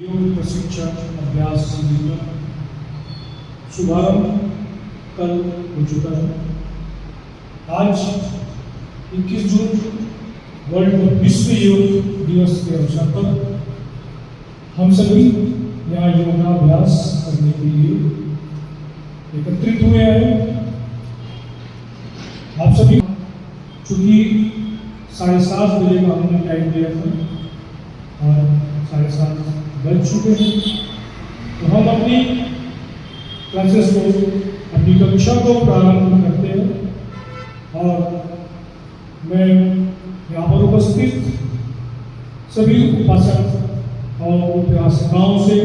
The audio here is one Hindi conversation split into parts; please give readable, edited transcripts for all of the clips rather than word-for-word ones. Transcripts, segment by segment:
योग प्रशिक्षण अभ्यास शिविर का शुभारंभ कल हो चुका है। आज 21 जून वर्ल्ड विश्व योग दिवस के अवसर पर हम सभी यहाँ योगाभ्यास करने के लिए एकत्रित हुए हैं। आप सभी चूंकि 7:30 बजे का हमने टाइम दिया था और 7:30 बज चुके हैं, तो हम अपनी क्लासेस को, अपनी कक्षा को प्रारंभ करते हैं। और मैं यहाँ पर उपस्थित सभी उपासक और उपासिकाओं से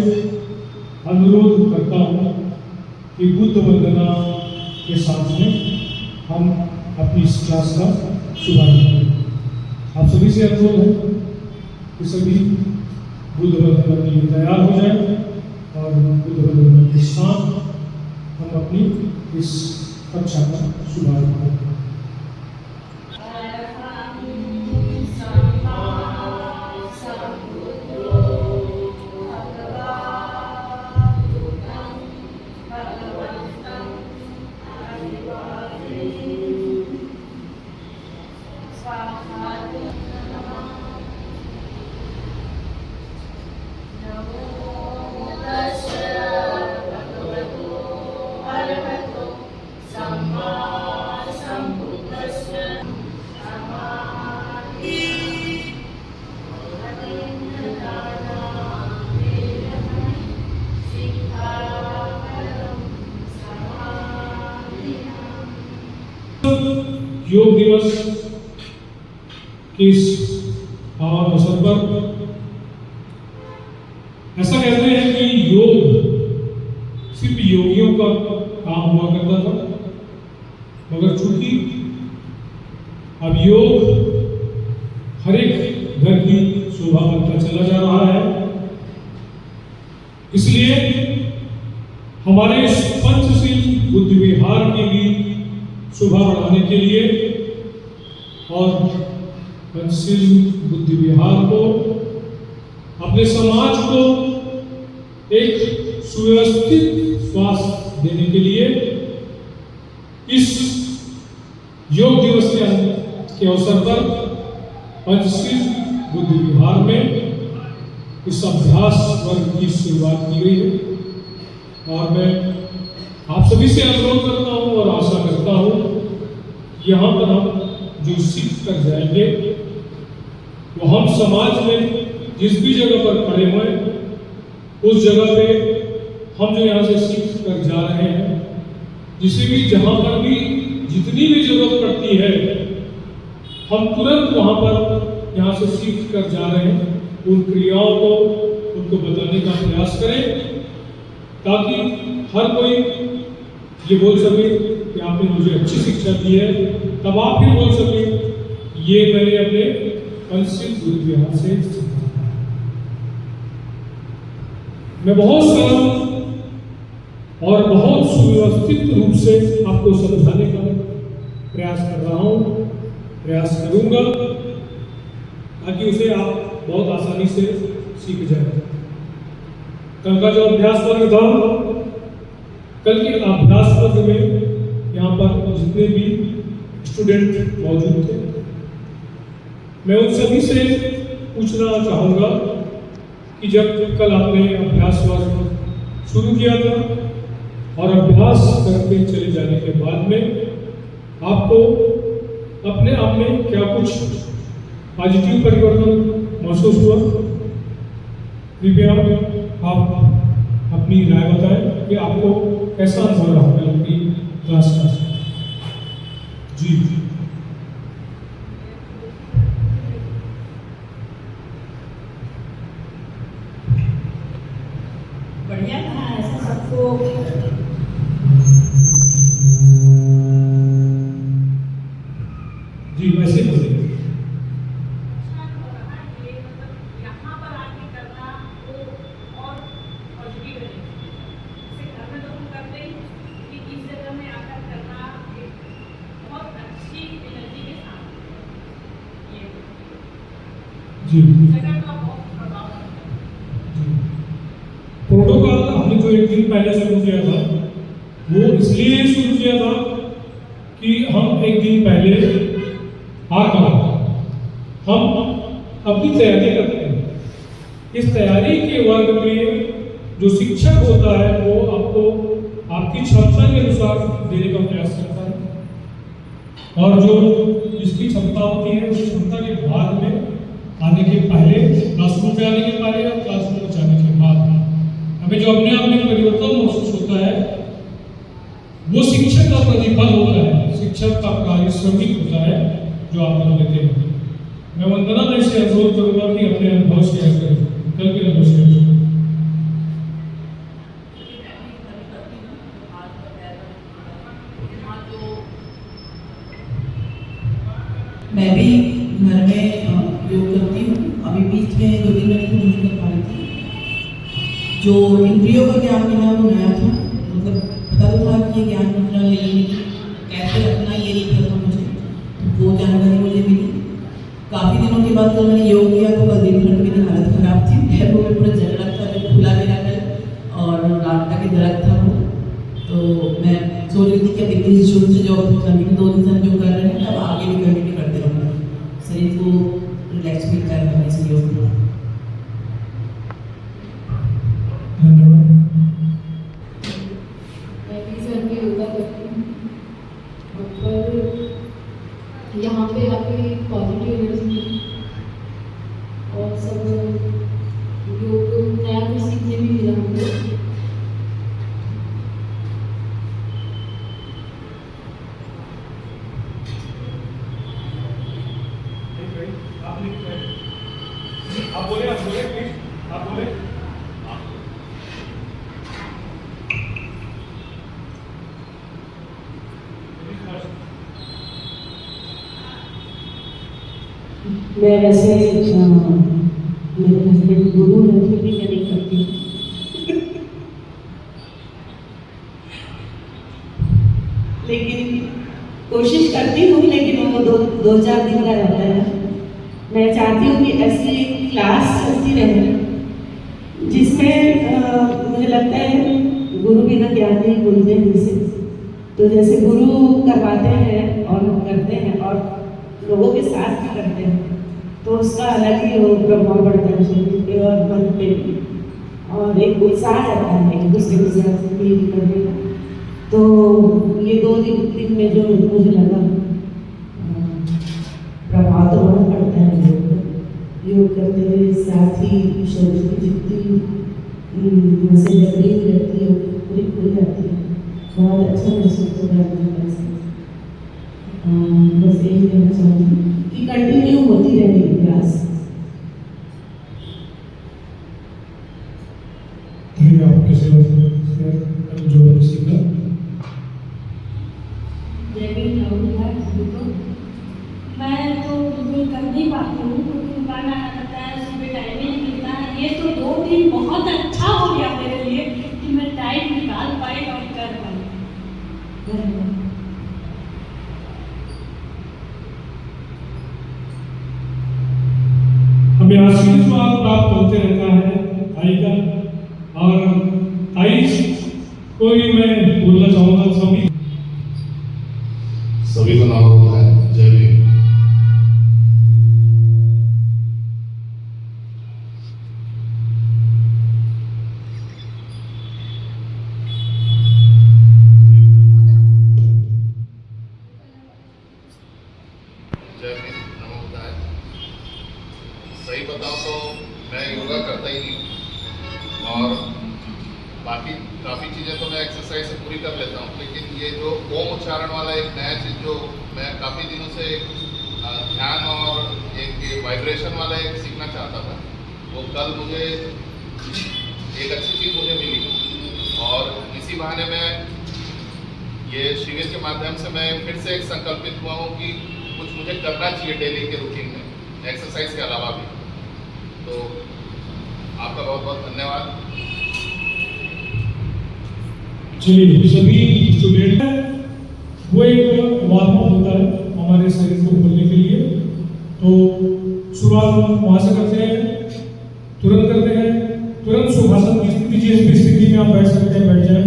अनुरोध करता हूँ कि बुद्ध वंदना के साथ में हम अपनी इस क्लास का शुभारंभ करें। आप सभी से अनुरोध है कि सभी बुद्ध वंदना के लिए तैयार हो जाए और बुद्ध वंदना के साथ हम अपनी इस कक्षा का शुभारंभ करें। योग दिवस के इस पावन अवसर पर ऐसा कहते हैं कि योग सिर्फ योगियों का काम हुआ करता था, मगर चूंकि अब योग हर एक घर की शोभा बनता चला जा रहा है, इसलिए हमारे इस पंचशील बुद्ध विहार की भी शोभा बढ़ाने के लिए और पंचशील बुद्ध विहार को, अपने समाज को एक सुव्यवस्थित स्वास्थ्य देने के लिए इस योग दिवस के अवसर पर पंचशील बुद्ध विहार में इस अभ्यास वर्ग की शुरुआत की गई है। और मैं आप सभी से अनुरोध करता हूँ और आशा करता हूँ यहाँ पर हम जो सीख कर जाएंगे वो हम समाज में जिस भी जगह पर खड़े हुए उस जगह पे हम जो यहाँ से सीख कर जा रहे हैं, जिसे भी जहाँ पर भी जितनी भी जरूरत पड़ती है, हम तुरंत वहाँ पर यहाँ से सीख कर जा रहे हैं। उन क्रियाओं को उनको बताने का प्रयास करें ताकि हर कोई ये बोल सके कि आपने मुझे अच्छी शिक्षा दी है, तब आप भी बोल सके ये मैंने अपने पंचशील बुद्ध विहार से सीखा। मैं बहुत सरल और बहुत सुव्यवस्थित रूप से आपको समझाने का प्रयास कर रहा हूँ, प्रयास करूंगा ताकि उसे आप बहुत आसानी से सीख जाए। कल का जो अभ्यास वर्ग था, कल के अभ्यास वर्ग में यहाँ पर जितने भी स्टूडेंट मौजूद थे, मैं उन सभी से पूछना चाहूँगा कि जब कल आपने अभ्यास वर्ग शुरू किया था और अभ्यास करके चले जाने के बाद में आपको अपने आप में क्या कुछ पॉजिटिव परिवर्तन महसूस हुआ? कृपया आप अपनी राय बताएं कि आपको कैसा अनुभव रहा कल की क्लास का। जी बढ़िया था, ऐसा सबको जी वैसे बोले जी। जो एक दिन पहले शुरू किया था वो इसलिए शुरू किया था कि हम एक दिन पहले आकर हम अपनी तैयारी करते हैं। इस तैयारी के वर्ग में जो शिक्षक होता है वो आपको आपकी क्षमता के अनुसार देने का प्रयास करता है, और जो जिसकी क्षमता होती है उस क्षमता के बाद में आने के पहले, क्लासरूम में आने के पहले और क्लासरूम में जाने के बाद हमें जो अपने आप में परिवर्तन महसूस होता है वो शिक्षक का प्रतिफल होता है, शिक्षक का पारिश्रमिक होता है जो आप लोग देते हैं। मैं वंदना में से अनुरोध करूंगा कि अपने अनुभव शेयर करें, कल के अनुभव शेयर करें। मैं भी घर में योग करती हूँ। अभी बीच में 2-3 मिनट नहीं कर पा रही थी। जो इंद्रियों का ज्ञान मिला वो नया था, मतलब पता तो था कि ये ज्ञान मुद्रा लेनी कैसे रखना ये नहीं पता था मुझे, तो वो जानकारी मुझे मिली। काफ़ी दिनों के बाद जब मैंने योग किया तो कल दिन भर मेरी हालत खराब थी, पैरों में पूरा जग रहा था, जब खुला मेरा कल और रात के दर्द था वो। तो मैं सोच रही थी कि अब 21 जून से जो करने के 2 दिन से हम जो कर रहे हैं तब आगे भी कंटिन्यू करते रहूँगा, शरीर को रिलैक्स भी करना है इस योग में। मैं भी घर में योगा करती हूँ, पर यहाँ पे आके पॉजिटिव एनर्जी और सब योग नया कुछ सीखने भी मिला मुझे। आप बोले प्लीज, आप बोले। मैं वैसे मेरे हस्बैंड गुरु हैं, फिर भी मैं नहीं करती हूँ। लेकिन कोशिश करती हूँ, लेकिन वो 2-4 दिन का रहता है। मैं चाहती हूँ कि ऐसी एक क्लास चलती रहे जिसमें मुझे लगता है गुरु बिना ज्ञान नहीं बोलते हैं जैसे, तो जैसे गुरु करवाते हैं और हम करते हैं और लोगों के साथ भी करते हैं, तो उसका अलग ही वो प्रभाव पड़ता है शरीर पे और मन पे भी, और एक उत्साह रहता है एक दूसरे के साथ फील करने का। तो ये 2 दिन में जो मुझे लगा प्रभाव तो बहुत पड़ता है योग करते हुए, साथ ही शरीर की जितनी जैसे लकड़ी रहती है पूरी खुल जाती है, बहुत अच्छा महसूस होता है। बस यही कहना चाहूँगी कि कंटिन्यू होती रहेगी क्लास। आपके जो सीखा मैं तो बिल्कुल कर नहीं पाती हूँ क्योंकि दुकान आना पड़ता है, सुबह टाइम ही नहीं मिलता है। ये तो 2 दिन बहुत अच्छा हो गया मेरे लिए कि मैं टाइम निकाल पाई और कर पाई। हमें आशीर्वाद प्राप्त होते रहता है ताई का, और ताई को ही मैं बोलना चाहूँगा सभी को नाम है जय भीम। सही बताऊं तो मैं योगा करता ही नहीं, और बाकी काफ़ी चीज़ें तो मैं एक्सरसाइज से पूरी कर लेता हूँ, लेकिन ये जो ओम उच्चारण वाला एक नया चीज़ जो मैं काफ़ी दिनों से ध्यान और एक वाइब्रेशन वाला एक सीखना चाहता था, वो कल मुझे एक अच्छी चीज़ मुझे मिली, और इसी बहाने में ये शिविर के माध्यम से मैं फिर से एक संकल्पित हुआ हूँ कि कुछ मुझे करना चाहिए डेली के रूटीन में एक्सरसाइज के अलावा भी। तो आपका बहुत बहुत धन्यवाद। चलिए, सभी स्टूडेंट वो एक वार्म अप होता है हमारे शरीर को खोलने के लिए, तो शुरुआत हम वहाँ से करते हैं, तुरंत करते हैं, तुरंत सुखासन की स्थिति, जिस भी स्थिति में आप बैठ सकते हैं बैठ जाए,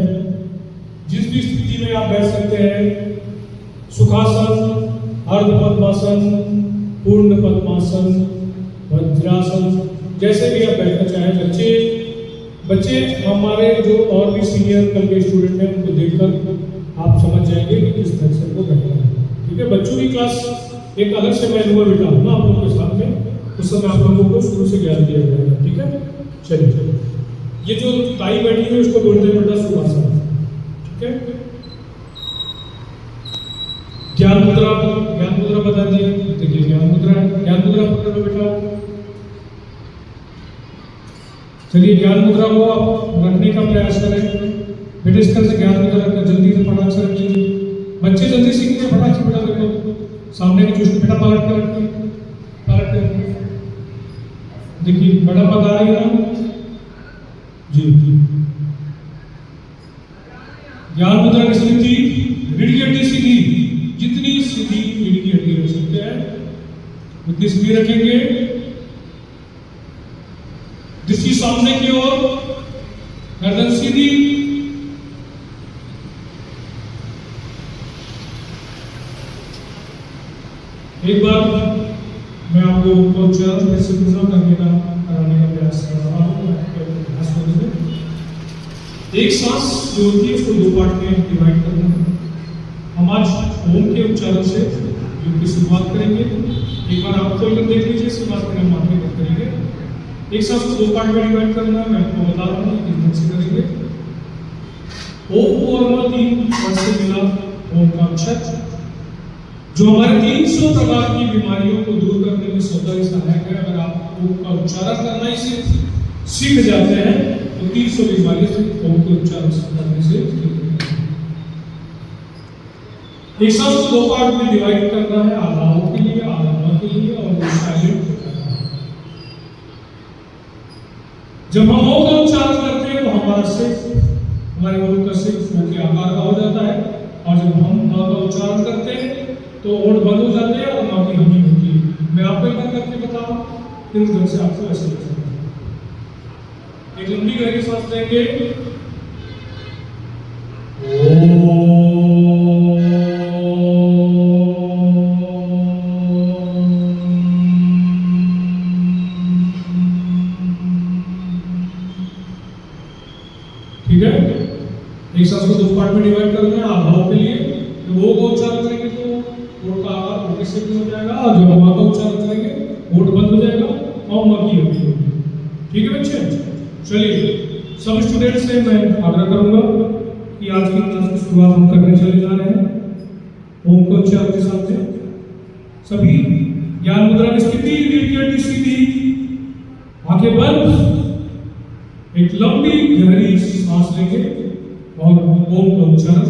जिस भी स्थिति में आप बैठ सकते हैं। सुखासन, अर्ध पद्मासन, पूर्ण पद्मासन, वज्रासन, जैसे भी आप बैठना चाहें। बच्चे हमारे जो और भी सीनियर कल के स्टूडेंट हैं उनको देखकर आप समझ जाएंगे कि किस तरह से वो बैठना है। ठीक है, बच्चों की क्लास एक अलग से मैं लूँगा बेटा ना आप लोगों के साथ में, उस समय आप लोगों को शुरू से ज्ञान दिया जाएगा। ठीक है, चलिए ये जो ताई बैठी है उसको बोलते हैं बेटा सुखासन। ठीक है, ज्ञान मुद्रा बता दिए। देखिए ज्ञान मुद्रा पकड़ बेटा। चलिए ज्ञान मुद्रा को आप रखने का प्रयास करें बेटे। इस तरह से ज्ञान मुद्रा रखना, जल्दी से फटाक से रखिए। बच्चे जल्दी सीखते हैं, फटाक से बेटा देखो सामने की चुष्ट बेटा पलट के रखिए। देखिए बड़ा पद आ रही है ना जी। ज्ञान मुद्रा की स्थिति रीढ़ की हड्डी सीधी, जितनी सीधी रीढ़ की हड्डी रख सकते हैं उतनी सीधी रखेंगे। दृष्टि सामने की ओर, गर्दन सीधी। एक बार मैं आपको उच्चारण फिर से पूरा कराने का प्रयास कर रहा हूँ। एक सांस जो होती है उसको 2 पार्ट में डिवाइड करना है। हम आज ओम के उच्चारण से योग की शुरुआत करेंगे। एक बार आप खोल कर देख लीजिए, शुरुआत में हम आगे करेंगे। एक सांस को 2 पार्ट में डिवाइड करना है, मैं आपको बता रहा हूँ किस ढंग से करेंगे। ओम को और 3 वर्ड से मिला ओम का अक्षर जो हमारे 300 प्रकार की बीमारियों को दूर करने में स्वतः सहायक है। अगर आप ओम का उच्चारण करना ही सीख जाते हैं तो 300 बीमारियों से ओम के उच्चारण करने से एक सांस को 2 पार्ट में डिवाइड करना है, आधा ओम के लिए, आधा न के लिए और साइलेंट करना है। जब हम ओम का उच्चारण करते हैं तो हमारा सिर, हमारे मुंह का सिर ओम के आकार का हो जाता है, और जब हम न का उच्चारण करते हैं तो ओठ बंद हो जाते हैं और न की हमी होती है। मैं आपको एक बार करके बताऊं, फिर उस ढंग से आपको ऐसे कर सकते हैं। एक लंबी गहरी सांस लेंगे, ठीक है। एक सांस को 2 पार्ट में डिवाइड करना है, आधा के लिए। तो वो को उच्चारण करेंगे तो ओठ का आकार ओठ से हो जाएगा, और जब हम का उच्चारण करेंगे ओठ बंद हो जाएगा और मकी होगी। ठीक है बच्चे, चलिए सब स्टूडेंट से मैं आग्रह करूंगा कि आज की क्लास की शुरुआत हम करने चले जा रहे हैं ओम को उच्चारण के साथ। सभी ज्ञान मुद्रा की स्थिति, रीढ़ की हड्डी सीधी, आंखें बंद, एक लंबी गहरी सांस लेंगे और ओम का उच्चारण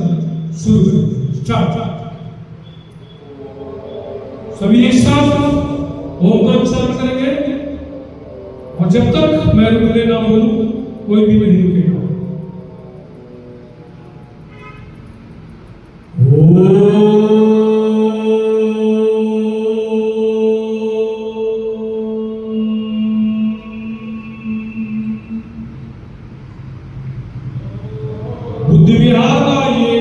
शुरू करेंगे। स्टार्ट। सभी एक साथ ओम का उच्चारण करेंगे और जब तक मैं रुकने ना बोलूं कोई भी नहीं रुकेगा। बुद्धि विहार का ये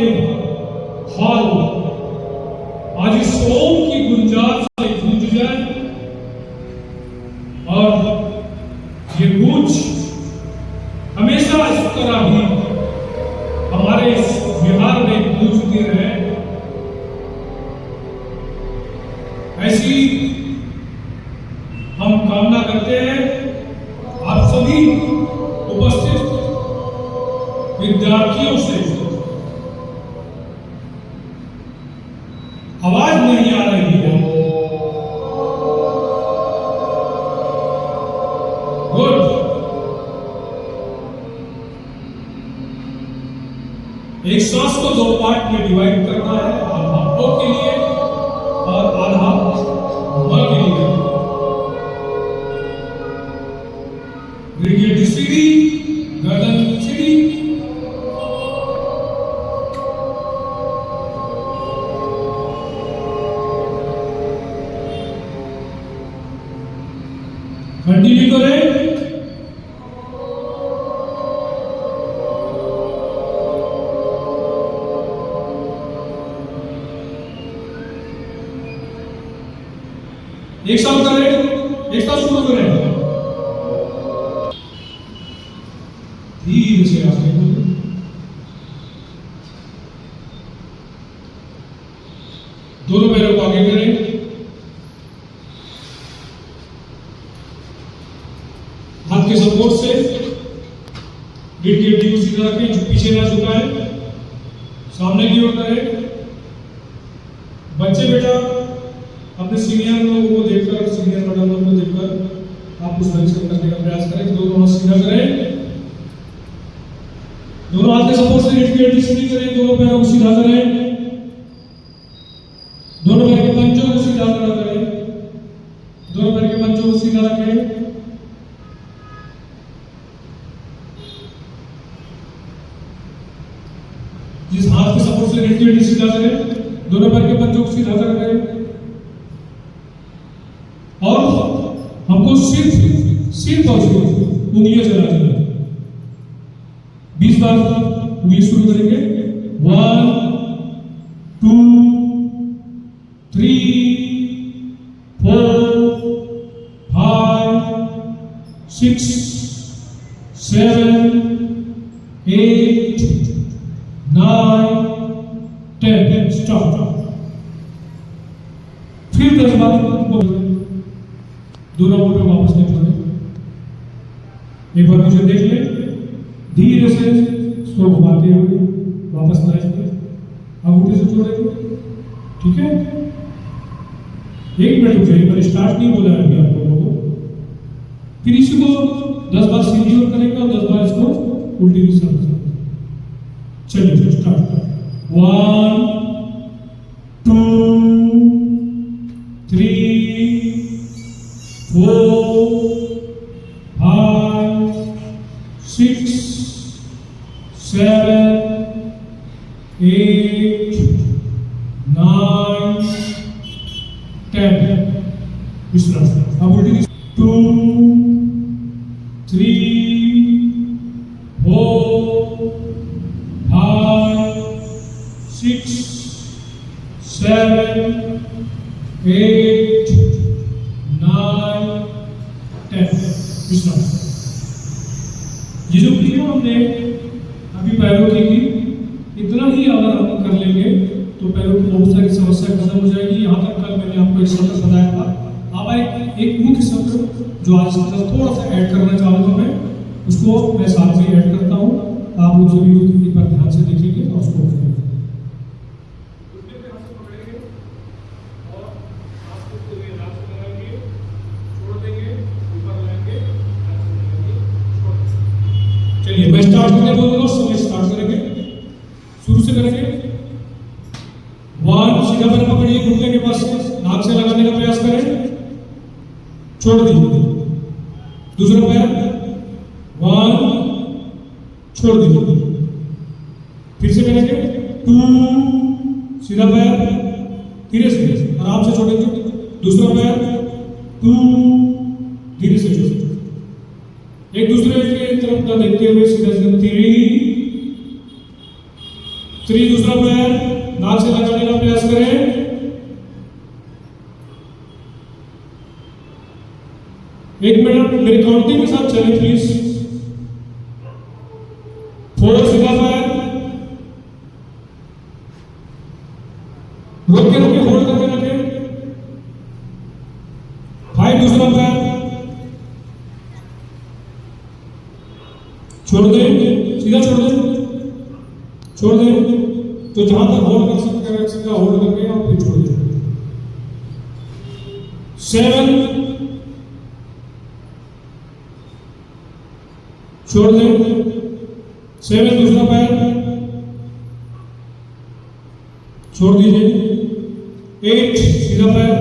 हॉल आज इस ओम की गुंजाश से गूंज जाए, और ये गूंज हमेशा इस तरह ही हमारे इस विहार में गूंजती रहे। ऐसी हम कामना करते हैं। आप सभी उपस्थित विद्यार्थियों से आवाज नहीं आ रही है। गुड। एक सांस को 2 पार्ट में डिवाइड करना है, आधा ओ के लिए और आधा म के लिए। रीढ़ की हड्डी सीधी, गर्दन सीधी। कंटिन्यू करें। एक साथ करें, एक साथ शुरू करें। धीरे से आगे बढ़ो। दोनों पैरों को आगे करें। हाथ के सपोर्ट से रीढ़ की हड्डी को सीधा रखें, पीछे ना झुकाएं, सामने की ओर करें। बच्चे बेटा अपने सीनियर लोगों को देखकर, सीनियर मैडम लोगों को देखकर आप उस ढंग से करने का प्रयास करें। दोनों हाथ सीधा करें, दोनों हाथ के सपोर्ट से रीढ़ की हड्डी सीधी करें, दोनों पैरों को सीधा करें, दोनों पैर के पंजों को सीधा खड़ा करें, दोनों पैर के पंजों को सीधा रखें। जिस हाथ के सपोर्ट से रीढ़ की हड्डी सीधा करें, दोनों पैर के पंजों को सीधा करें और हमको सिर्फ और सिर्फ उंगलियां चलानी है। 20 बार उंगली शुरू करेंगे। 1 2 3 4 5 6 7 8 9 10 स्टॉप। फिर 10 बार दोनों मुंह वापस नहीं छोड़े। एक बार मुझे देख ले, धीरे से इसको घुमाते हुए वापस लाएंगे, अंगूठे से छोड़ेंगे, ठीक है। 1 मिनट रुक जाइए, मैंने स्टार्ट नहीं बोला है अभी आप लोगों को। फिर इसी को 10 बार सीधी ओर करेंगे और 10 बार इसको उल्टी दिशा में। चलिए स्टार्ट। 1 2 3 4 5 6 7 8 9 10 विश्राम। अब उल्टी दिशा। 2 3 4 5 6 7 8 9 10 विश्राम। ये जो क्रिया हमने अभी पैरों की इतना ही अगर हम कर लेंगे तो पैरों की बहुत सारी समस्या खत्म हो जाएगी। यहाँ तक कल मैंने आपको एक सत्र बताया था। अब एक मुख्य सत्र जो आज थोड़ा सा ऐड करना चाहूँगा मैं, उसको मैं साथ में ऐड करता हूँ। आप लोग सभी एक बार ध्यान से देखेंगे और उसको चलिए मैं स्टार्ट करने बोलूंगा, समय स्टार्ट करेंगे, शुरू से करेंगे। 1 सीधा पैर पकड़िए, घुटने के पास नाक से लगाने का प्रयास करें, छोड़ दीजिए। दूसरा पैर 1 छोड़ दीजिए। फिर से करेंगे 2 सीधा पैर धीरे से आराम से छोड़ेंगे। दूसरा पैर 2 धीरे से छोड़ेंगे। एक दूसरे के तरफ ना देखते हुए सीधा सीधा 3 दूसरा पैर नाक से लगाने का प्रयास करें। एक मिनट मेरी काउंटिंग के साथ चलें प्लीज। 4 सीधा पैर रोक के होल्ड करके रखें। 5 दूसरा पैर छोड़ दें, सीधा छोड़ दें, छोड़ दें। तो जहां तक होल्ड कर सकते होल्ड करके और फिर छोड़ दें। 7 छोड़ दें। 7 दूसरा पैर छोड़ दीजिए। 8 सीधा पैर,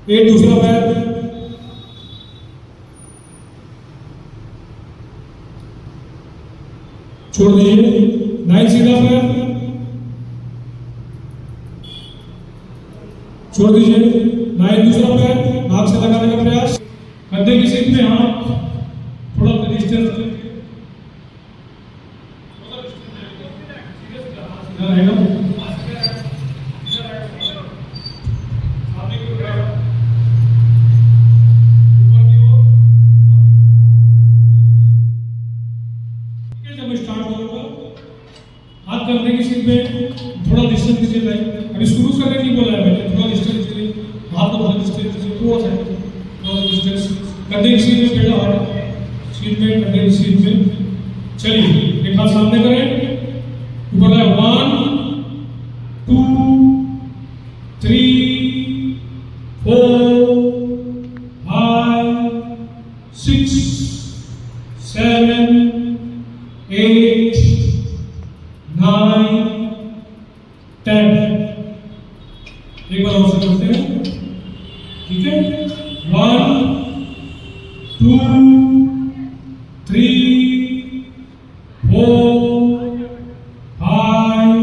8 दूसरा पैर छोड़ दीजिए। 9 सीधा पैर छोड़ दीजिए। 9 दूसरा पैर नाक से लगाने का प्रयास। कंधे की सीट में हाथ थोड़ा डिस्टेंस रहेगा। कंधे की सीध में बैठा और सीध में कंधे की सीध में। चलिए एक हाथ सामने करें, ऊपर लाए 1 2 3 4 5 6 7 8 9 10। एक बार और से करते हैं, ठीक है। 1 2 3 4 5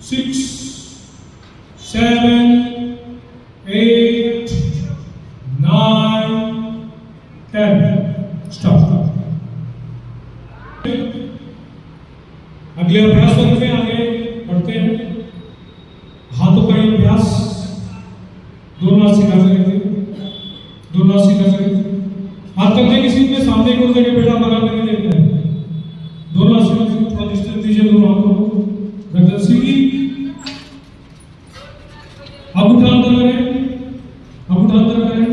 6 7 8 9 10। स्टॉप। अगले अभ्यास वर्ग में आगे बढ़ते हैं। हाथों का अभ्यास, दोनों हाथ सीधा करेंगे, दोनों हाथ सीधा करेंगे। हाथ कंधे की सीध में सामने की ओर देके बेटा बराबर नहीं देखना है। दोनों हाथ सीधा करें, थोड़ा डिस्टेंस दीजिए दोनों हाथों को। गर्दन सीधी, अंगूठा अंदर करें, अंगूठा अंदर करें।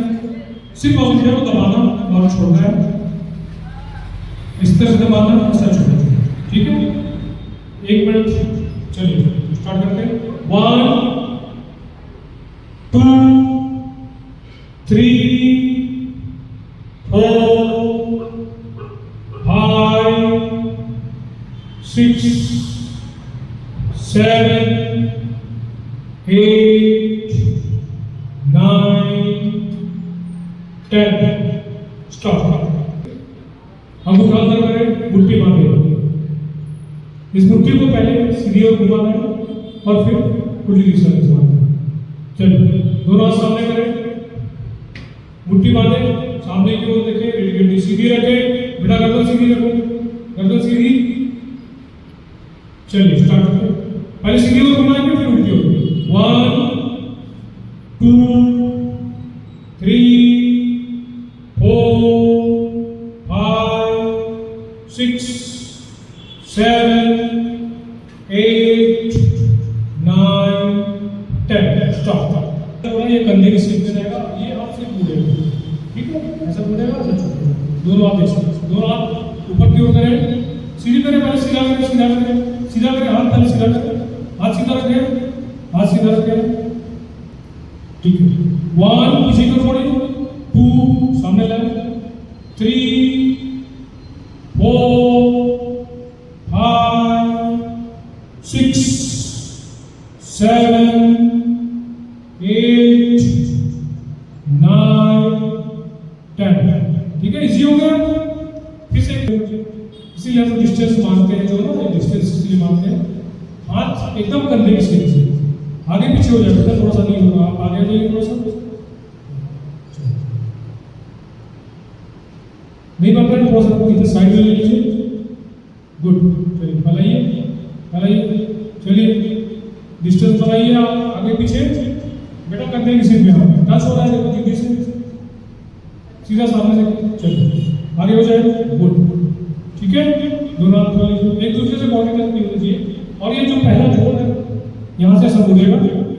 सिर्फ अंगूठे को दबाना और छोड़ना है, इस तरह से दबाना, ऐसा छोड़ना, ठीक है। 1 मिनट, चलिए स्टार्ट करते हैं। 1 2 3 4 5 6 7 8 9 10। स्टॉप। अंगूठा अंदर करें, मुट्ठी बांधे। इस मुट्ठी को पहले सीधी ओर घुमाना है और फिर उल्टी दिशा में घुमाना है। चलिए दोनों हाथ सामने करें, मुट्ठी बांधे, सामने की ओर देखें, रीढ़ सीधी रखें, बेटा गर्दन सीधी रखो, गर्दन सीधी। चलिए स्टार्ट करते हैं। पहले सीधी ओर घुमाएंगे, फिर उल्टी ओर। 1 2 3 4 5 6 7 8 9 10। स्टॉप। ये कंधे की सीध में रहेगा, ये हाथ से मुड़ेगा, ठीक है। ऐसा मुड़ेगा, ऐसा छोड़ेगा। दोनों हाथ एक साथ, दोनों हाथ ऊपर की ओर करें, सीधी करें, पहले सीधा करें, सीधा करें, सीधा करें, हाथ पहले सीधा करें, हाथ सीधा रखें, हाथ सीधा रखें, ठीक है। 1 पीछे की ओर छोड़िए, 2 सामने लाए, 3 4 5 6 7 8 9 10। ठीक है, इजी हो गया। फिर से इसीलिए हम डिस्टेंस मानते हैं, जो ना डिस्टेंस इसलिए मानते हैं। हाथ एकदम कंधे की सीध से आगे पीछे हो जाएगा, थोड़ा सा नहीं होगा, आप आगे जाइए थोड़ा सा, नहीं बन रहा है, थोड़ा सा इधर साइड में ले लीजिए। गुड, चलिए फैलाइए, फैलाइए, चलिए डिस्टेंस बनाइए, आगे पीछे। बेटा कंधे की सीध में आप टच हो रहा है, देखो जल्दी से सीधा सामने से, चलिए आगे हो जाए। गुड, ठीक है। दोनों हाथ खोल लीजिए, एक दूसरे से बॉडी टच नहीं होनी चाहिए। और ये जो पहला जोड़ है यहाँ से सब उड़ेगा,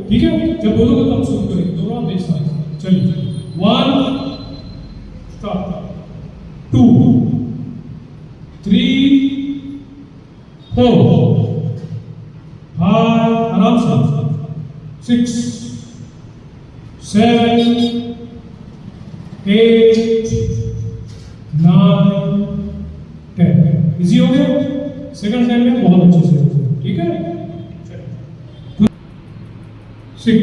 ठीक है। जब बोलोगे तब शुरू करेंगे, दोनों हाथ एक साथ। चलिए 1 स्टॉप, 2 3 4 5 आराम से 6 7 8 9 10। इजी हो गया। सेकंड टाइम में बहुत अच्छे से, ठीक है। 6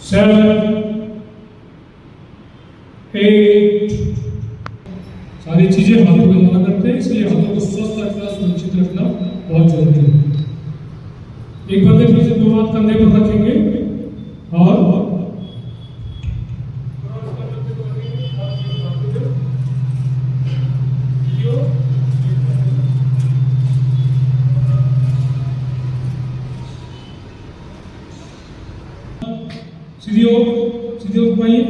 7 8। सारी चीजें हाथों के द्वारा करते हैं, इसलिए हाथों को स्वस्थ रखना, सुरक्षित रखना बहुत जरूरी है। एक बार देखिए, दोनों हाथ कंधे पर रखेंगे और सीधी ओर घुमाइए,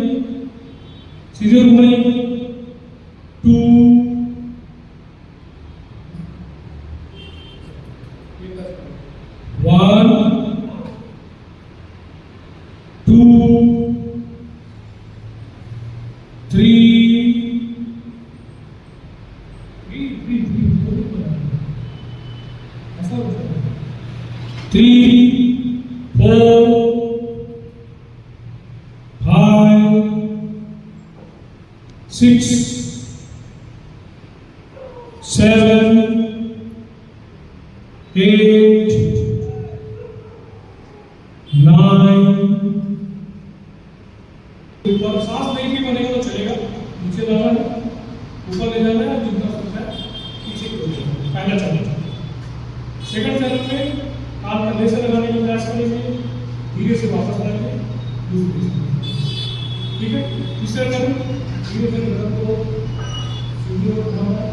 सीधी ओर घुमाइए। 2 1 2 3, 4, 5, 6, 7, 8, 9. ऊपर सांस नहीं भी बनेगा तो चलेगा, नीचे लाना है, ऊपर ले जाना है, जितना सकता है पीछे की ओर जाना है। पहला चरण। सेकंड चरण में कान कंधे से लगाने का प्रयास करेंगे, धीरे से वापस लाएंगे, दूसरी से। ठीक है, तीसरा चरण धीरे से गर्दन को सीधी ओर घुमाना है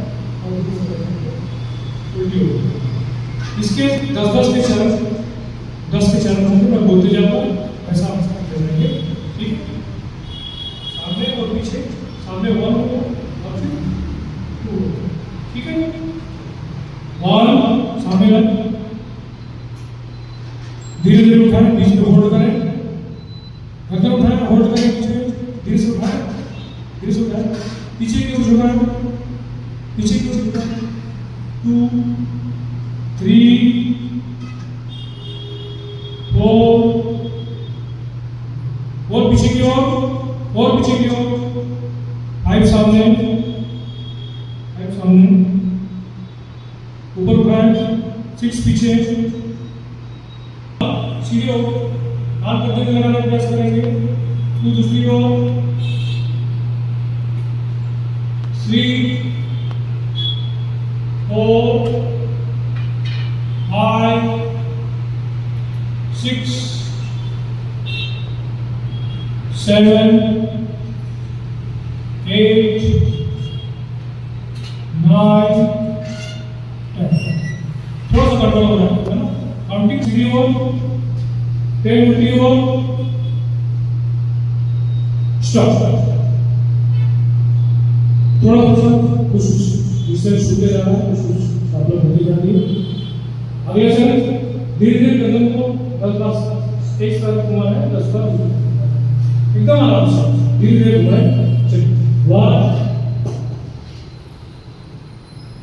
और दूसरी तरफ उल्टी ओर। इसके 10-10 के चरण, 10 के चरण होंगे, मैं बोलते जाऊंगा, ऐसा आप कर लेंगे। ठीक है, सामने और पीछे, सामने 1 हो और फिर 2 हो। ठीक है, 1 सामने लाए, धीरे धीरे उठाएं, बीच में होल्ड करें, गर्दन उठाएं, होल्ड करें, पीछे धीरे से उठाएं, धीरे से उठाएं, पीछे की ओर झुकाएं, पीछे की ओर झुकाएं, 2, 3, 4, और पीछे की ओर, और पीछे की ओर, 5 सामने, 5 सामने, ऊपर उठाएं, 6 पीछे, सीधी ओर, हाथ कंधे में लगाने का प्रयास करेंगे, 2 दूसरी ओर, 3, 4, 5, 6, 7, 8, 9, 10. थोड़ा सा कंट्रोल हो रहा है ना, काउंटिंग सीधी ओर, 10 उल्टी ओर, स्टॉप। थोड़ा सा कुछ इससे छूटे जा रहा है, कुछ प्रॉब्लम होती जा रही है। अगले चरण धीरे धीरे कदम को 10 बार एक साथ घुमाना है, 10 बार एकदम आराम से धीरे धीरे घुमाएं। चलिए, 1,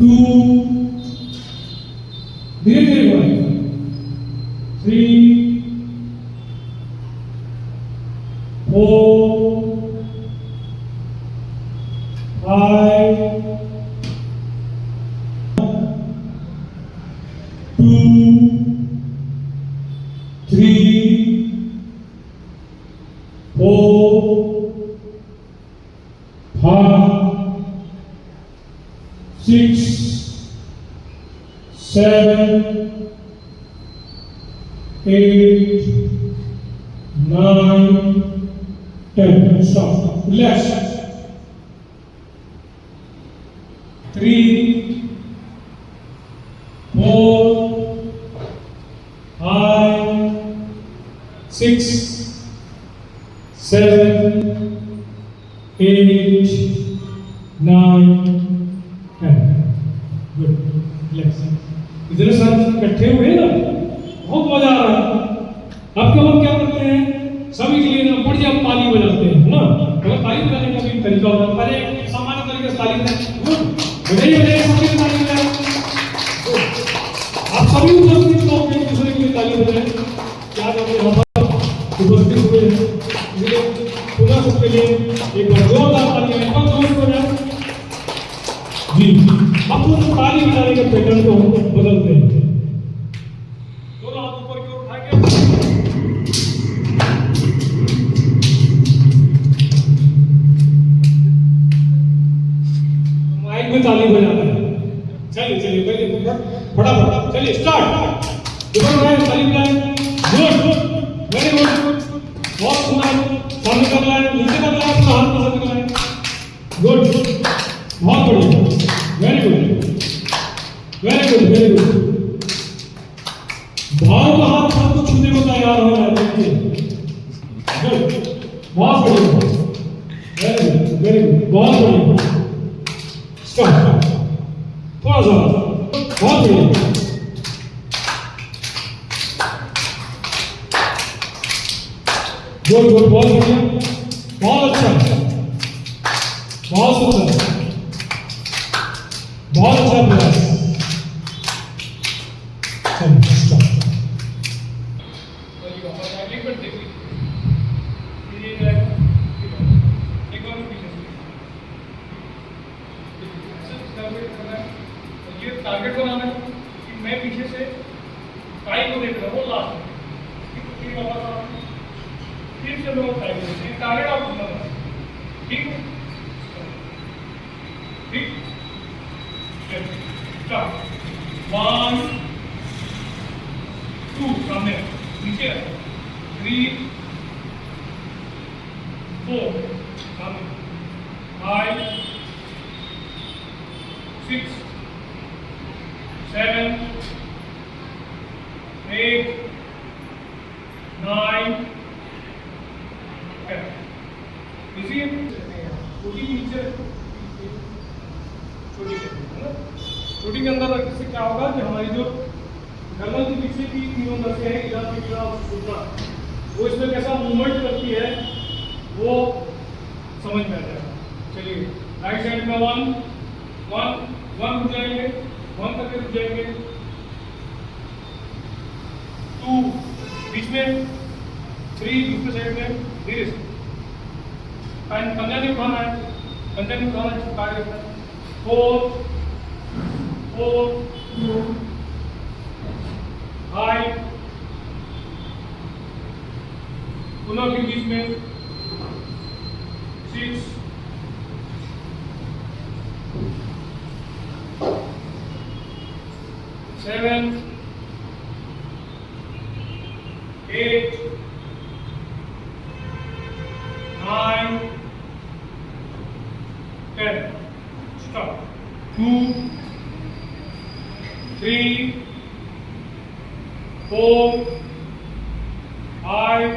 2, धीरे धीरे घुमाएं, 3, 4, 5, 2, 3, 4, 5, 6, 7, 8, 9, 10. Stop. Relax. 3, 4, 5, 6, 7, 8, 9, 10. Good. Relax. इतने सारे इकट्ठे हुए ना, बहुत मजा आ रहा है। अब हम क्या करते हैं, सभी के लिए ना बढ़िया ताली बजाते हैं ना। तो ताली बजाने का भी तरीका होता है, पहले सामान्य तरीके से ताली बजाएं, बजाइए सबके लिए ताली बजाएं। आप सभी उपस्थित लोग एक दूसरे के लिए ताली बजाएं। क्या आप यहाँ पर उपस्थित हुए हैं, इसलिए पुनः सबके लिए एक बार जोरदार ताली बजाएं, बहुत जोर से बजाएं जी। अब वो ताली बजाने के पैटर्न को बदलते हैं। दोनों हाथ ऊपर की ओर उठाएंगे, में ताली बजाना है। चलिए चलिए पहले फटाफट चलिए स्टार्ट। ऊपर उठाएं, ताली बजाएं, गुड, वेरी गुड, बहुत सुंदर। सामने कर लाएं, नीचे कर लाएं, अपना हाथ पसंद कराएं, गुड, बहुत बढ़िया, very good, very good, very good. भाव का हाथ सबको छूने को तैयार हो रहा है, देखिए, गुड, बहुत बढ़िया, वेरी गुड, वेरी गुड, बहुत बढ़िया। स्टॉप, थोड़ा सा, बहुत बढ़िया, गुड गुड, बहुत बढ़िया, बहुत अच्छा, बहुत सुंदर, बहुत अच्छा प्रयास। चलो स्टॉप। ये टारगेट बनाना है कि मैं पीछे से टाई को देख रहा हूँ लास्ट में, फिर वापस आ फिर से मैं टाई को देख टारगेट आप बनाना, ठीक है? ठीक, स्टार्ट 1 2 सामने नीचे 3 4 सामने 5 6 7 8 9 10 इसी छोटी नीचे छोटी है ना, छोटी के अंदर रखने से क्या होगा कि हमारी जो गर्दन के पीछे की तीनों नसें हैं, इधर पिछड़ा और सुनना, वो इसमें कैसा मूवमेंट करती है वो समझ में आ जाएगा। चलिए राइट साइड में 1 रुक जाएंगे, 1 करके रुक जाएंगे, 2 बीच में, 3 दूसरे साइड में, धीरे से पंजा नहीं उठाना है, पंजा नहीं उठाना है, चिपका के रखना है, 4 5 दोनों के बीच में 6 7 8 9 10 stop 2 3 4 5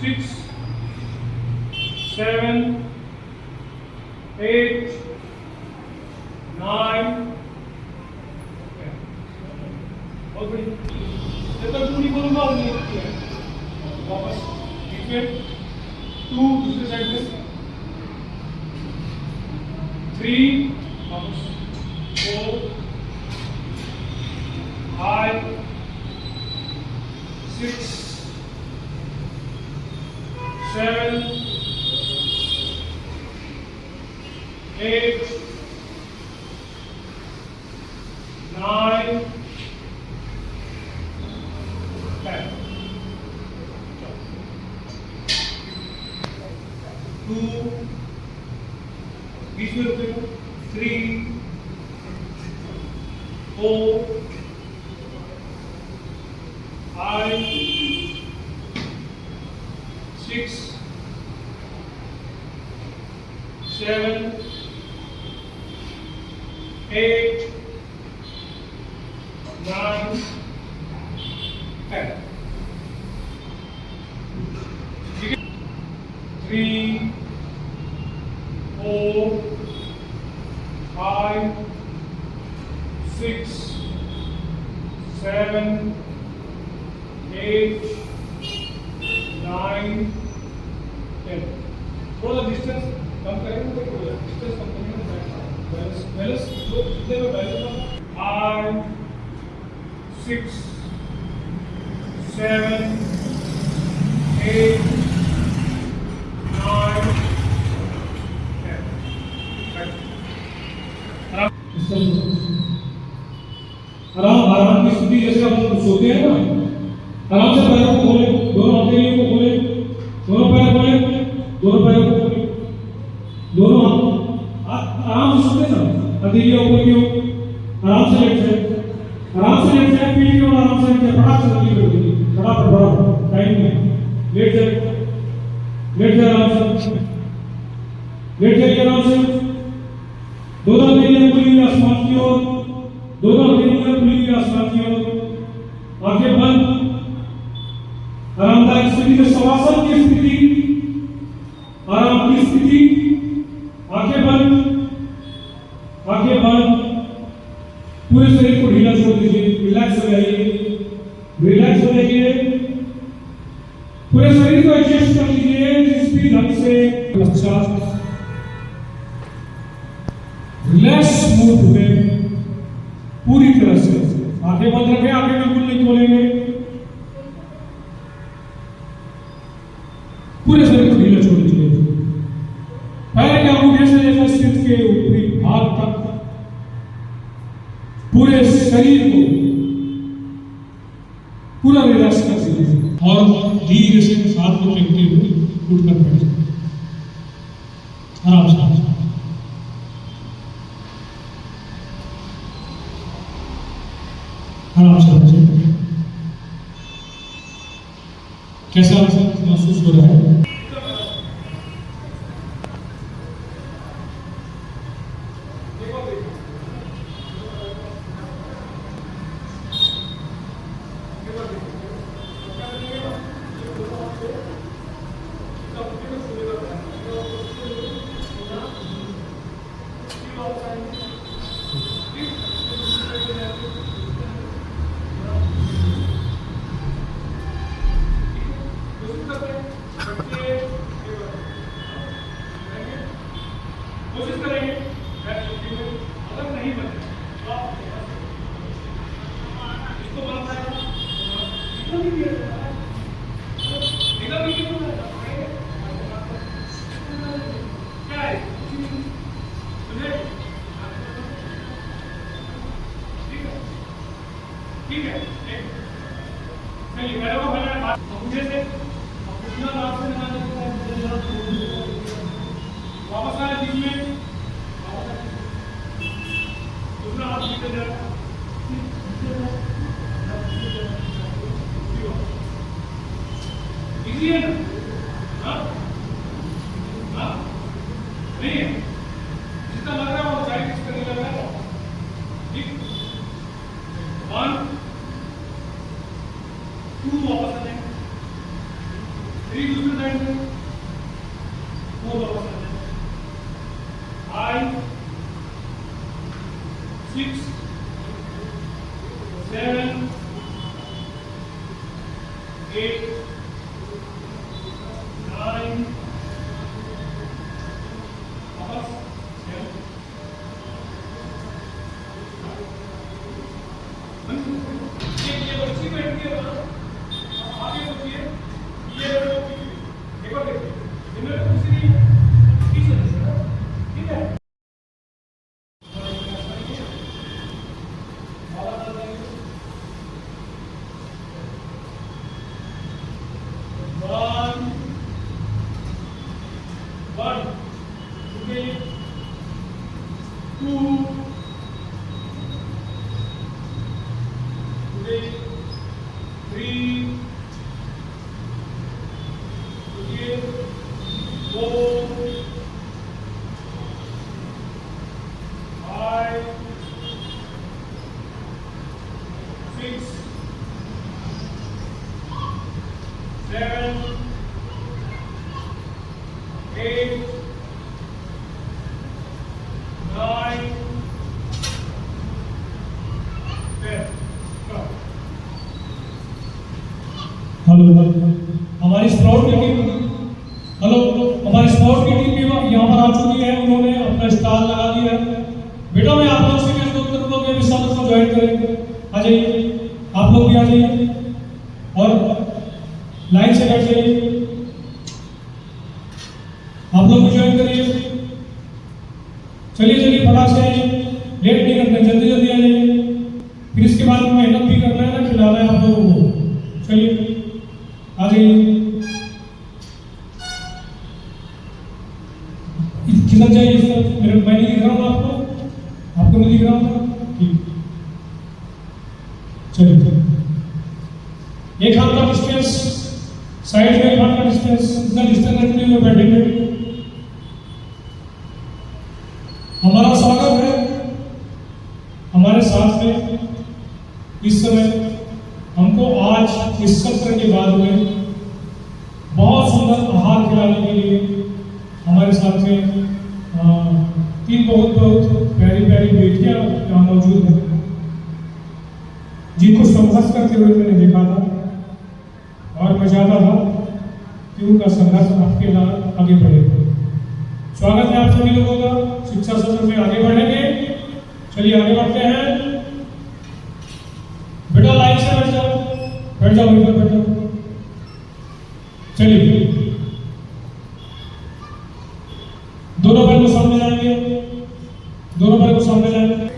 6 7 8 9 और बड़ी जब तक पूरी बोलूंगा और नहीं होती है वापस बीच में 2 दूसरे साइड में 3 वापस 4 5 6 7 8 9 10 2 बीच में रुकेगा 3 4 5 6 7 8 9 10 3 4 5 6 7 8 9 10 थोड़ा डिस्टेंस कम करेंगे तो डिस्टेंस कम करेंगे बैलेंस कितने में बैलेंस 5 6 7 8 9 आराम की स्थिति जैसे हम सोते हैं ना, आराम से पैरों को खोले, दोनों हथेलियों को खोले, दोनों पैर खोले, दोनों पैरों को खोले, दोनों हाथ आराम से सोते ना, हथेलियां ऊपर की हो, आराम से लेट जाए, पीठ की ओर आराम से लेट जाए, फटाक से हथेली बैठेगी, फटाफट टाइम में लेट जाए आराम से, लेट जाइए आराम से, दोनों हथेलियां खुली हुई आसमान की ओर, दोनों हथेलियां खुली हुई आसमान की ओर, आंखें बंद, आरामदायक स्थिति में शवासन की स्थिति, आराम की स्थिति, आंखें बंद, पूरे शरीर को ढीला छोड़ दीजिए, रिलैक्स हो जाइए, पूरे शरीर को एडजस्ट कर लीजिए जिस भी ढंग से। पश्चात रिलैक्स मूड में पूरी तरह से आंखें बंद रखें, आंखें बिल्कुल नहीं खोलेंगे, पूरे शरीर को ढीला छोड़ दीजिए। पैर के अंगूठे से लेकर सिर के ऊपरी भाग तक पूरे शरीर को पूरा रिलैक्स कर दीजिए और धीरे से हाथ को फेंकते हुए उठकर बैठ जाए। आराम से आराम से बैठिए। कैसा महसूस हो रहा है? कोशिश करेंगे अगर नहीं बने तो आप इसको बनता है निकल भी दिया जाता है, निकल भी क्यों जाता है? क्या है मुझे ठीक है चलिए मेरे को मैंने बात मुझे से अपना नाम से वापस आया बीच में, दूसरा हाथ नीचे जा इजी है ना? हाँ हाँ नहीं है जितना लग रहा है वो साइड किसका नहीं लग रहा है। ठीक 1 2 वापस आ जाएंगे, 3 दूसरे साइड में 4 वापस आ जाएंगे, 5 6 7 8 9 वापस 10 ये बच्ची बैठ के आगे सोचिए, ये एक बार देखिए इनमें कुछ नहीं ठीक है। हेलो हमारी स्काउट की टीम हेलो हमारी स्काउट की टीम भी यहाँ पर आ चुकी है, उन्होंने अपना स्टॉल लगा दिया है। बेटा मैं आप लोग से कहता हूँ लोग भी सब को ज्वाइन करेंगे, आ जाइए आप लोग भी आ जाइए और लाइन से बैठ जाइए, आप लोग भी ज्वाइन करिए। चलिए चलिए फटाक से आइए, लेट नहीं करना, जल्दी जल्दी आ जाइए, फिर इसके बाद मेहनत भी करना है ना, खिलाना है आप लोगों को। चलिए आ जाइए, किधर जाइए इस तरफ, मैं नहीं दिख रहा हूँ आपको नहीं दिख रहा हूँ। ठीक चलिए एक हाथ का डिस्टेंस साइड में, एक हाथ का डिस्टेंस, इतना डिस्टेंस रखते हुए बैठेंगे। हमारा स्वागत है, हमारे साथ में इस समय हमको आज इस सत्र के बाद में बहुत सुंदर आहार खिलाने के लिए हमारे साथ में 3 बहुत प्यारी प्यारी बेटियां यहाँ मौजूद हैं, जिनको संघर्ष करते हुए मैंने देखा था और मैं चाहता था कि उनका संघर्ष आपके साथ आगे बढ़े। स्वागत है आप सभी लोगों का। शिक्षा सत्र में आगे बढ़ेंगे। चलिए आगे बढ़ते हैं। बेटा लाइन से बैठ जाओ, बैठ जाओ, बैठ जाओ। चलिए दोनों पैर को सामने लाएंगे, दोनों पैर को सामने लाएंगे।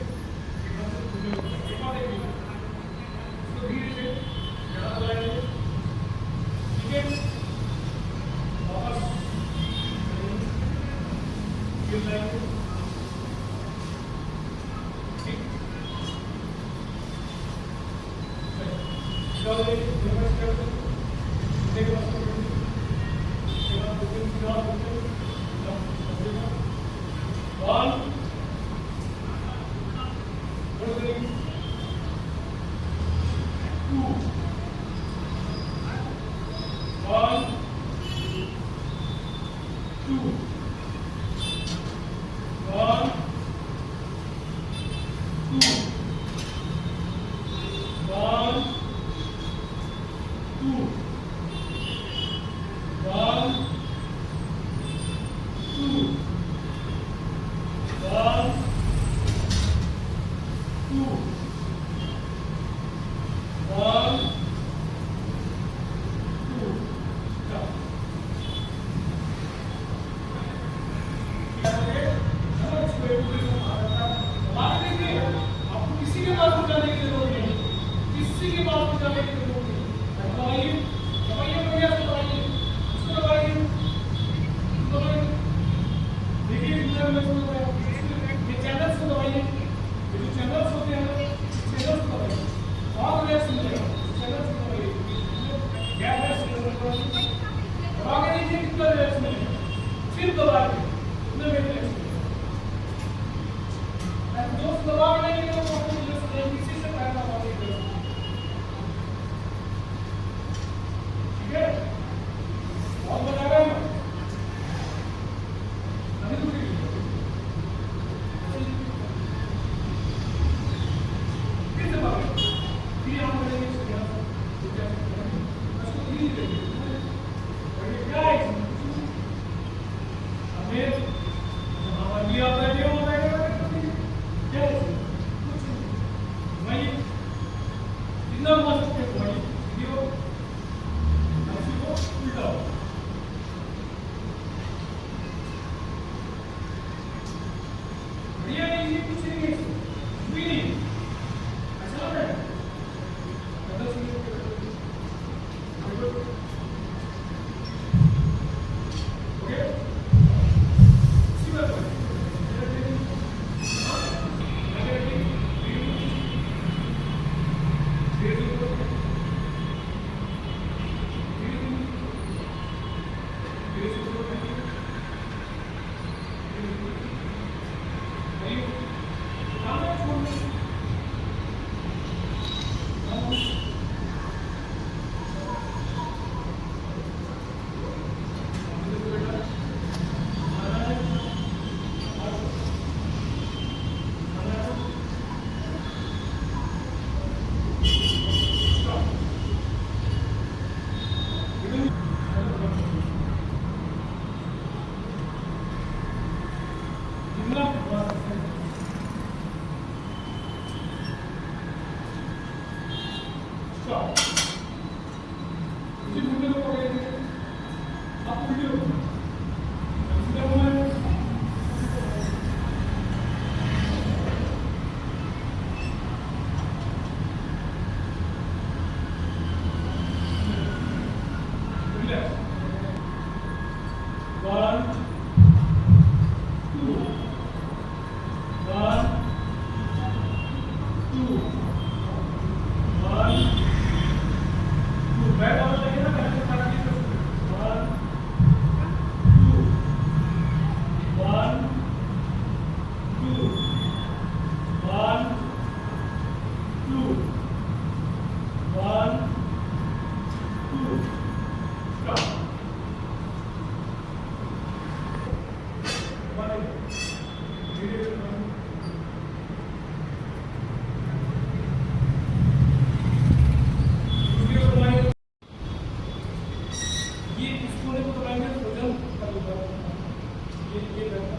ये करना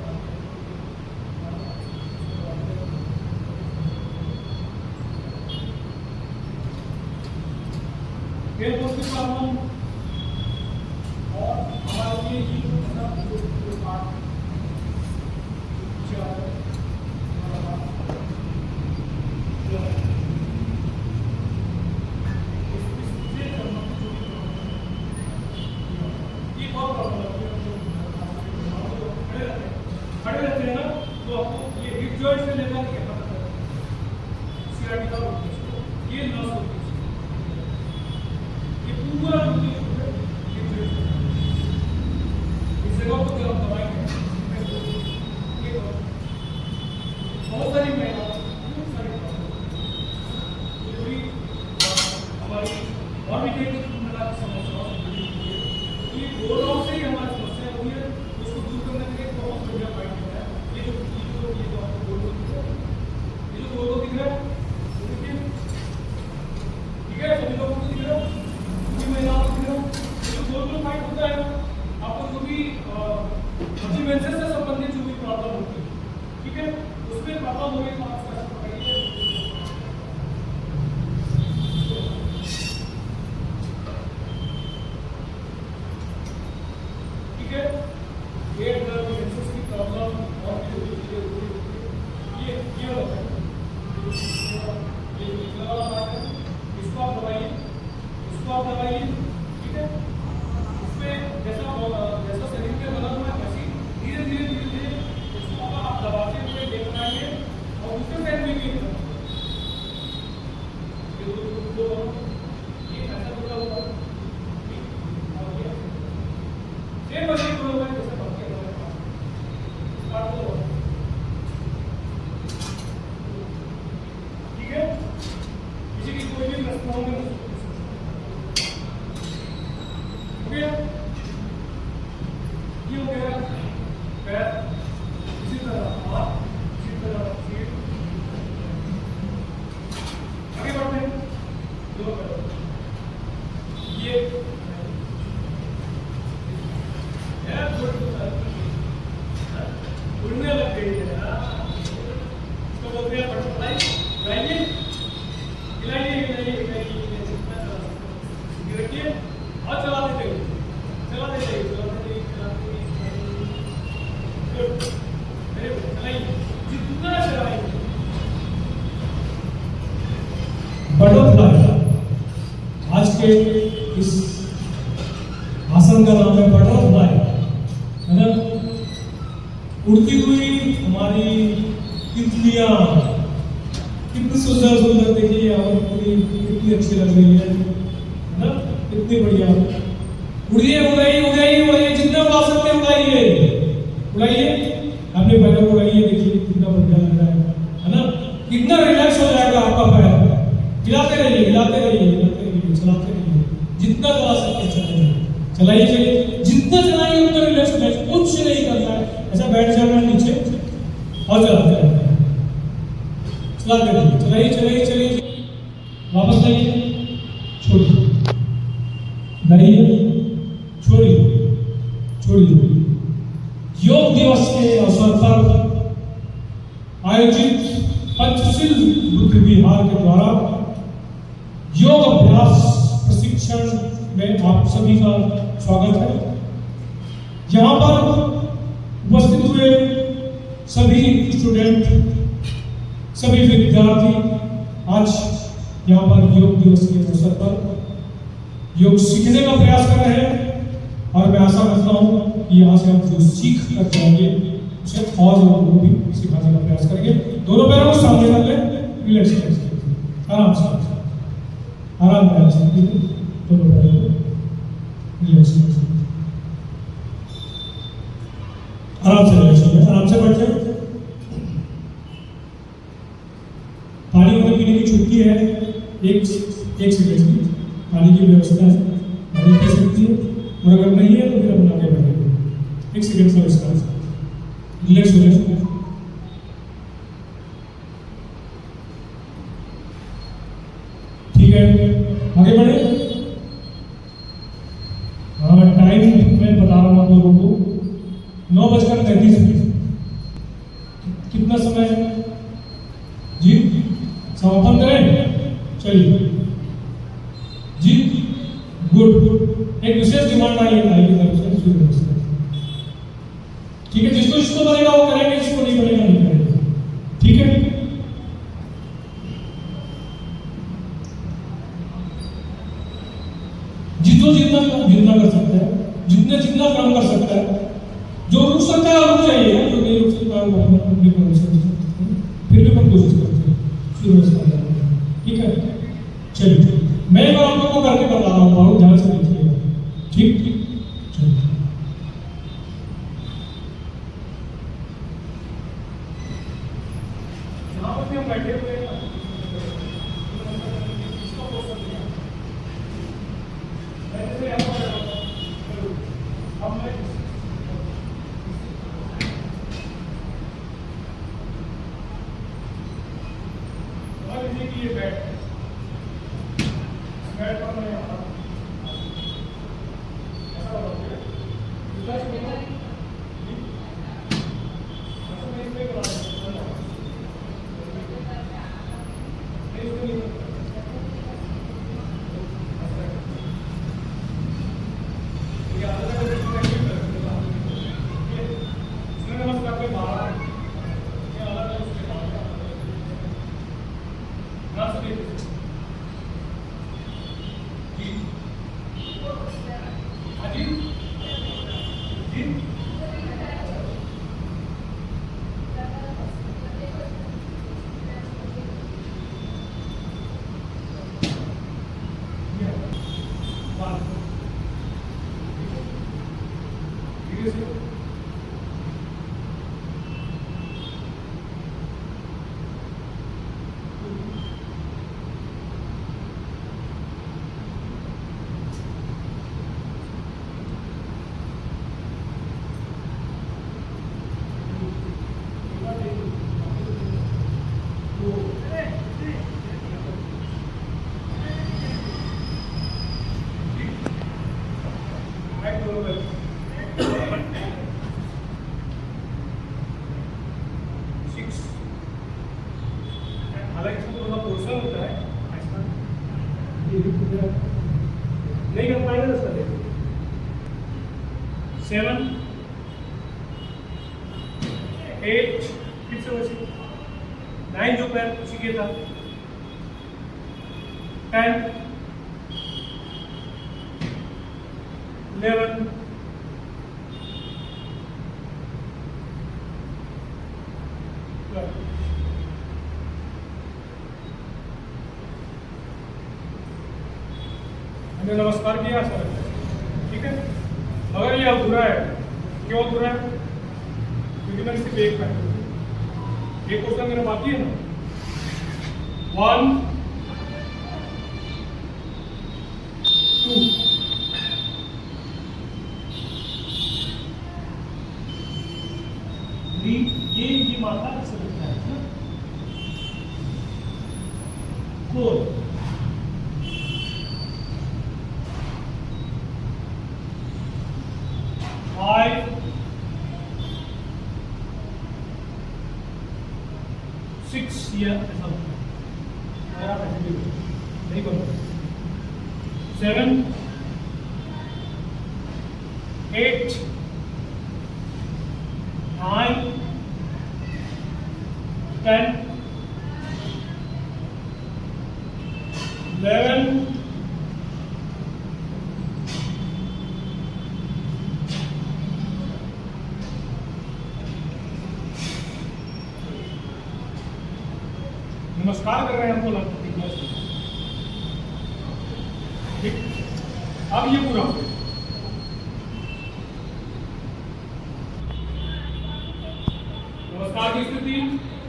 फिर उसके बाद हम और हमारे लिए ये जो पार्ट खड़े रहते हैं ना, तो आपको ये हिप जॉइंट से लेकर के यहाँ तक sciatica होती है, ये नस होती है, ये पूरा हिप जॉइंट इस जगह को जब हम दबाएंगे ये बहुत सारी हमारी और भी समस्याओं से जुड़ी हुई है। ये दोनों से ही हमारी समस्या हुई है, उसको दूर करने के लिए बहुत बढ़िया पॉइंट है। ये जो आपको गोल दिख रहा है, ये जो गोल दिख रहा है, देखिए ठीक है, सभी लोगों को दिख रहा है, सभी महिलाओं को दिख रहा है। ये जो गोल पॉइंट होता है, आपको जो भी मेंसेस से संबंधित जो भी प्रॉब्लम होती है, ठीक है, उसमें प्रॉब्लम होगी तो आप कैसे पकड़िए, ठीक है। ये मेंसेस की प्रॉब्लम और भी जो चीजें होती है, ये होता है, ये निकला वाला पार्ट है, इसको आप दबाइए, इसको आप दबाइए, ठीक है। इसमें जैसा शरीर में बना हुआ है, वैसे धीरे धीरे धीरे धीरे इसको आप दबाते हुए लेकर आइए और दूसरे साइड में भी ये ऐसा जुड़ा हुआ है, और ये सेम वैसे जुड़ा हुआ है जैसे बाकी हमारे पास पार्ट को, ठीक है। किसी की कोई भी प्रश्न होंगे हो गया, ये हो गया पैर, इसी तरह हाथ, इसी तरह सीट, आगे बढ़ते हैं, दो पैर, ये उड़ने लग गई है, इसको बोलते हैं बटरफ्लाई, हिलाइए हिलाइए हिलाइए हिलाइए, रखिए और चलाते जाइए, चलाते जाइए, चलाते जाइए, चलाते जाइए, गुड, वेरी गुड, चलाइए, जितना चलाएंगे। बटरफ्लाई, आज के इस आसन का नाम है बटरफ्लाई, है ना। उड़ती हुई हमारी तितलियां कितनी सुंदर सुंदर, देखिए और कितनी अच्छी लग रही है ना, कितनी बढ़िया। उड़िए उड़ाइए उड़ाइए उड़ाइए, जितना उड़ा सकते हैं उड़ाइए उड़ाइए, अपने पैरों को उड़ाइए, देखिए कितना बढ़िया लग रहा है ना, कितना रिलैक्स हो जाएगा आपका पैर। हिलाते रहिए हिलाते रहिए हिलाते रहिए, चलाते रहिए, जितना चला सकते चलाइए चलाइए चलिए, जितना चलाइए उतना रिलैक्स हो जाएगा, कुछ नहीं करना है, ऐसा बैठ जाना नीचे और चलाते रहिए, चलाते रहिए, चलाइए चलाइए चलिए, वापस लाइए, छोड़िए लाइए, छोड़िए छोड़िए। योग दिवस के अवसर पर आयोजित पंचशील बुद्ध विहार के द्वारा योग अभ्यास प्रशिक्षण में आप सभी का स्वागत है। यहाँ पर उपस्थित हुए सभी स्टूडेंट, सभी विद्यार्थी आज यहाँ पर योग दिवस के अवसर पर योग सीखने का प्रयास कर रहे हैं, और मैं आशा करता हूँ कि यहाँ से हम जो सीख कर जाएंगे उसे और लोगों को भी सिखाने का प्रयास करेंगे। दोनों पैरों को सामने कर लें, रिलैक्स करें, आराम से आराम से दोनों पैरों को रिलैक्स करें, आराम से रिलैक्स करें, आराम से बैठ जाए। पानी वानी पीने की छुट्टी है, एक सेकंड की पानी की व्यवस्था है, पानी पी सकती है, और अगर नहीं है तो फिर अपना के बैठेंगे। एक सेकंड का इसका रिलैक्स हो जाए, ठीक है, आगे बढ़े। हाँ, टाइम मैं बता रहा हूँ आप लोगों को, 9:35 चलिए जी, गुड। एक विशेष डिमांड आई है भाई की तरफ से सुव्यवस्था। ठीक है, जिसको जिसको बनेगा वो करेंगे, जिसको नहीं बनेगा नहीं करेंगे। ठीक है, जितना जितना कर सकता है, जितना काम कर सकता है, जो रुक सकता है रुक जाइए, जो नहीं रुक सकता है वो अपनी परमिशन से फिर भी हम कोशिश करते हैं सुव्यवस्था करने की। ठीक है, चलिए मैं एक बार आप लोगों को करके बता रहा हूँ, बहुत ध्यान से देखिएगा। ठीक ठीक, चलिए जहाँ पर भी हम बैठे हुए हैं इसका क्वेश्चन दिया मैंने से यहाँ पर अब मैं मान लीजिए कि ये बैट है, बैट पर मैं यहाँ ऐसा बताओगे दूसरा से बताओ ऐसा मैं इसमें करा दूँगा नहीं इसमें नहीं ये आधा का इसमें नहीं करना ये इसमें नमस्कार के बाहर ये आधा का उसके बाहर ना सके जी हाँ जी जी हालांकि इसमें थोड़ा पोर्शन होता है ऐसा नहीं कर पाएगा ना सर। 7 8 फिर से वैसे 9 जो पैर उसी के था 10 11 हमने नमस्कार किया सर, ठीक है, मगर ये अधूरा है। क्यों अधूरा है? क्योंकि मैंने सिर्फ एक का एक क्वेश्चन मेरा बाकी है ना। 1 2 3 ये मात्रा कैसे लिखना है? 4 5 6 या ऐसा अगर आप ऐसे नहीं करो 7 8 9 10 11 नमस्कार कर रहे हैं हमको लगता है ठीक। अब ये पूरा नमस्कार की स्थिति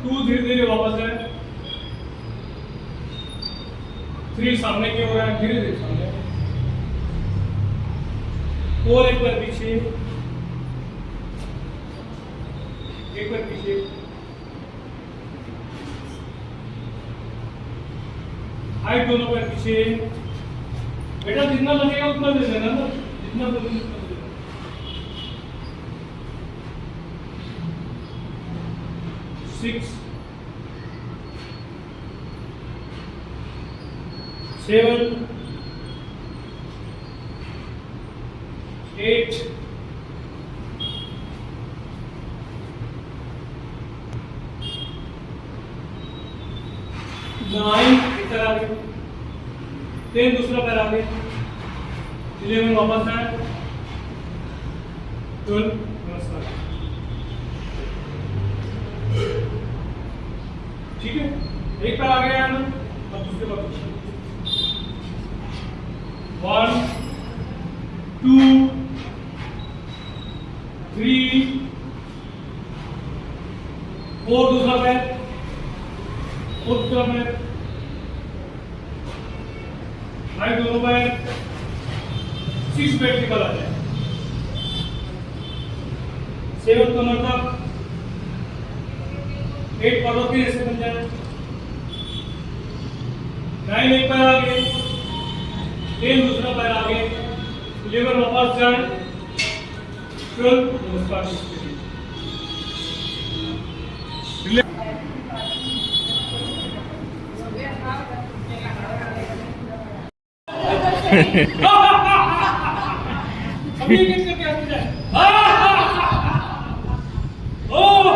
2 धीरे धीरे वापस है 3 सामने की ओर है धीरे धीरे सामने 4 एक बार पीछे एक बार पीछे 5 दोनों पैर पीछे। बेटा जितना लगेगा उतना दे देना ना, जितना बोलेंगे उतना दे देना। 6 7, 8, 9, इधर आगे 10, दूसरा पैर आगे 11 वापस आए 12, नमस्कार। ठीक है, एक पैर आगे आया ना, अब दूसरे बार 1, 2, 3, 4, दूसरा पैर, दूसरा पैर, 5, दोनों पैर, 6 बैठ के आ जाए, 7 कमर तक, 8 पादों के ऐसे बन जाए, 9 एक पैर आगे, 10 दूसरा पैर आगे, 11 वापस जाए, 12 नमस्कार। अभी एक करके आते जाए। ओह